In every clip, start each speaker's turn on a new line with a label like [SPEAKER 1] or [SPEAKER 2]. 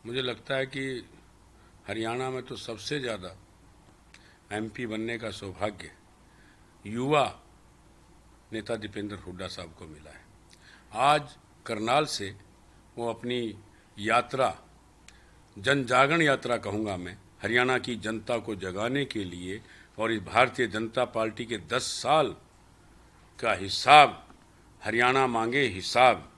[SPEAKER 1] मुझे लगता है कि हरियाणा में तो सबसे ज़्यादा एमपी बनने का सौभाग्य युवा नेता दीपेंद्र हुड्डा साहब को मिला है। आज करनाल से वो अपनी यात्रा, जन जागरण यात्रा कहूँगा मैं, हरियाणा की जनता को जगाने के लिए और इस भारतीय जनता पार्टी के 10 साल का हिसाब, हरियाणा मांगे हिसाब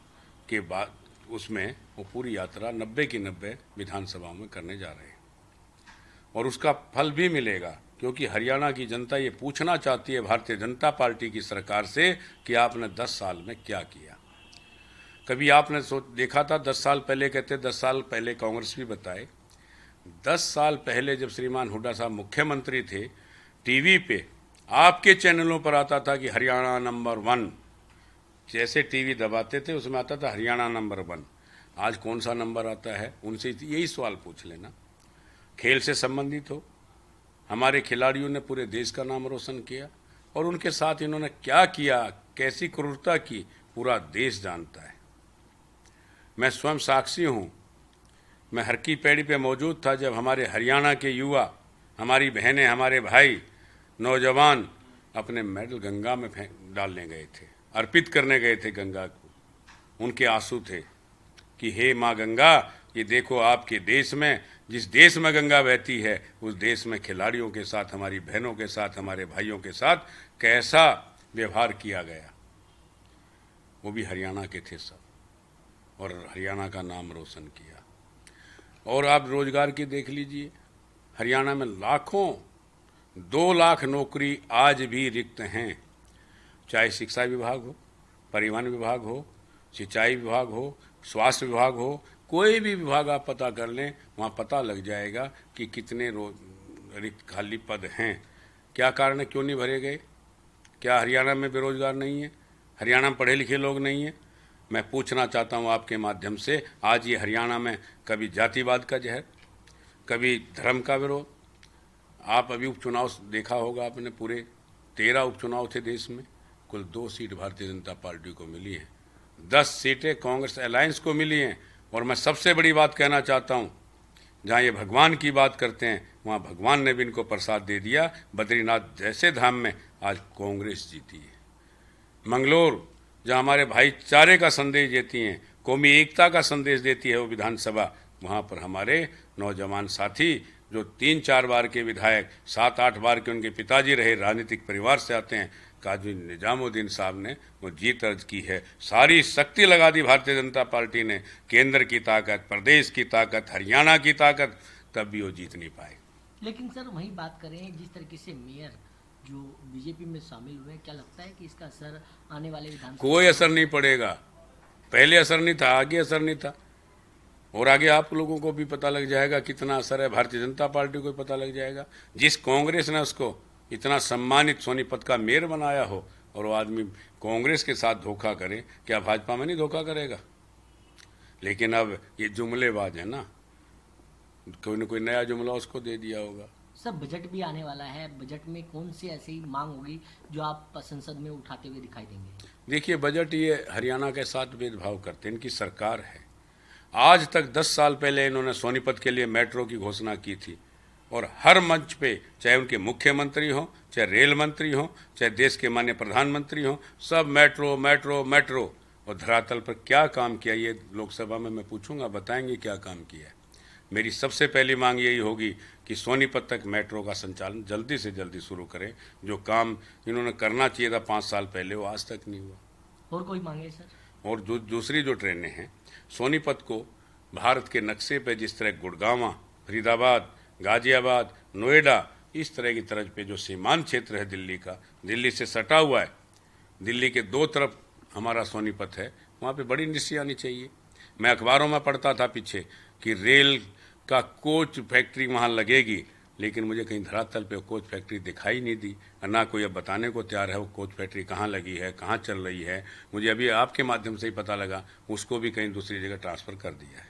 [SPEAKER 1] के बाद उसमें वो पूरी यात्रा 90 की 90 विधानसभाओं में करने जा रहे हैं और उसका फल भी मिलेगा, क्योंकि हरियाणा की जनता ये पूछना चाहती है भारतीय जनता पार्टी की सरकार से कि आपने 10 साल में क्या किया। कभी आपने देखा था 10 साल पहले, कहते 10 साल पहले कांग्रेस भी बताए, 10 साल पहले जब श्रीमान हुड्डा साहब मुख्यमंत्री थे, टीवी पे आपके चैनलों पर आता था कि हरियाणा नंबर 1, जैसे टीवी दबाते थे उसमें आता था हरियाणा नंबर 1। आज कौन सा नंबर आता है, उनसे यही सवाल पूछ लेना। खेल से संबंधित हो, हमारे खिलाड़ियों ने पूरे देश का नाम रोशन किया और उनके साथ इन्होंने क्या किया, कैसी क्रूरता की, पूरा देश जानता है। मैं स्वयं साक्षी हूँ, मैं हर की पैड़ी पे मौजूद था जब हमारे हरियाणा के युवा, हमारी बहनें, हमारे भाई, नौजवान अपने मेडल गंगा में डालने गए थे, अर्पित करने गए थे गंगा को। उनके आंसू थे कि हे माँ गंगा, ये देखो आपके देश में, जिस देश में गंगा बहती है उस देश में खिलाड़ियों के साथ, हमारी बहनों के साथ, हमारे भाइयों के साथ कैसा व्यवहार किया गया। वो भी हरियाणा के थे सब, और हरियाणा का नाम रोशन किया। और आप रोजगार की देख लीजिए, हरियाणा में लाखों, 2 लाख नौकरी आज भी रिक्त हैं, चाहे शिक्षा विभाग हो, परिवहन विभाग हो, सिंचाई विभाग हो, स्वास्थ्य विभाग हो, कोई भी विभाग आप पता कर लें, वहाँ पता लग जाएगा कि कितने रिक्त खाली पद हैं। क्या कारण है, क्यों नहीं भरे गए? क्या हरियाणा में बेरोजगार नहीं है? हरियाणा में पढ़े लिखे लोग नहीं हैं? मैं पूछना चाहता हूँ आपके माध्यम से, आज ये हरियाणा में कभी जातिवाद का जहर, कभी धर्म का विरोध। आप अभी उपचुनाव देखा होगा आपने, पूरे 13 उपचुनाव थे देश में, कुल 2 सीट भारतीय जनता पार्टी को मिली है, 10 सीटें कांग्रेस अलायंस को मिली हैं। और मैं सबसे बड़ी बात कहना चाहता हूँ, जहाँ ये भगवान की बात करते हैं वहाँ भगवान ने भी इनको प्रसाद दे दिया। बद्रीनाथ जैसे धाम में आज कांग्रेस जीती है। मंगलोर, जहाँ हमारे भाईचारे का संदेश देती हैं, कौमी एकता का संदेश देती है वो विधानसभा, वहाँ पर हमारे नौजवान साथी जो 3-4 बार के विधायक, 7-8 बार के उनके पिताजी रहे, राजनीतिक परिवार से आते हैं, काजी निजामुद्दीन साहब ने वो जीत दर्ज की है। सारी शक्ति लगा दी भारतीय जनता पार्टी ने, केंद्र की ताकत, प्रदेश की ताकत, हरियाणा की ताकत, तब भी वो जीत नहीं पाए।
[SPEAKER 2] लेकिन सर वही बात करें, जिस तरीके से मेयर जो बीजेपी में शामिल हुए, क्या लगता है कि इसका असर आने वाले विधानसभा?
[SPEAKER 1] कोई असर नहीं पड़ेगा। पहले असर नहीं था, आगे असर नहीं था, और आगे आप लोगों को भी पता लग जाएगा कितना असर है। भारतीय जनता पार्टी को भी पता लग जाएगा। जिस कांग्रेस ने उसको इतना सम्मानित सोनीपत का मेयर बनाया हो और वो आदमी कांग्रेस के साथ धोखा करे, क्या भाजपा में नहीं धोखा करेगा? लेकिन अब ये जुमलेबाज है ना, कोई न कोई नया जुमला उसको दे दिया होगा।
[SPEAKER 2] सब बजट भी आने वाला है, बजट में कौन सी ऐसी मांग होगी जो आप संसद में उठाते हुए दिखाई देंगे?
[SPEAKER 1] देखिए, बजट ये हरियाणा के साथ भेदभाव करते हैं, इनकी सरकार है। आज तक 10 साल पहले इन्होंने सोनीपत के लिए मेट्रो की घोषणा की थी और हर मंच पे, चाहे उनके मुख्यमंत्री हों, चाहे रेल मंत्री हों, चाहे देश के माननीय प्रधानमंत्री हों, सब मेट्रो मेट्रो मेट्रो। और धरातल पर क्या काम किया ये लोकसभा में मैं पूछूंगा, बताएंगे क्या काम किया है। मेरी सबसे पहली मांग यही होगी कि सोनीपत तक मेट्रो का संचालन जल्दी से जल्दी शुरू करें। जो काम इन्होंने करना चाहिए था 5 साल पहले, वो आज तक नहीं हुआ।
[SPEAKER 2] और कोई मांगे सर?
[SPEAKER 1] और जो दूसरी जो ट्रेनें हैं, सोनीपत को भारत के नक्शे पे जिस तरह गुड़गांव, फरीदाबाद, गाजियाबाद, नोएडा, इस तरह की तरज पे जो सीमांत क्षेत्र है दिल्ली का, दिल्ली से सटा हुआ है, दिल्ली के 2 तरफ हमारा सोनीपत है, वहाँ पे बड़ी इंडस्ट्री आनी चाहिए। मैं अखबारों में पढ़ता था पीछे कि रेल का कोच फैक्ट्री वहाँ लगेगी, लेकिन मुझे कहीं धरातल पे कोच फैक्ट्री दिखाई नहीं दी, ना कोई अब बताने को तैयार है वो कोच फैक्ट्री कहाँ लगी है, कहाँ चल रही है। मुझे अभी आपके माध्यम से ही पता लगा उसको भी कहीं दूसरी जगह ट्रांसफ़र कर दिया है।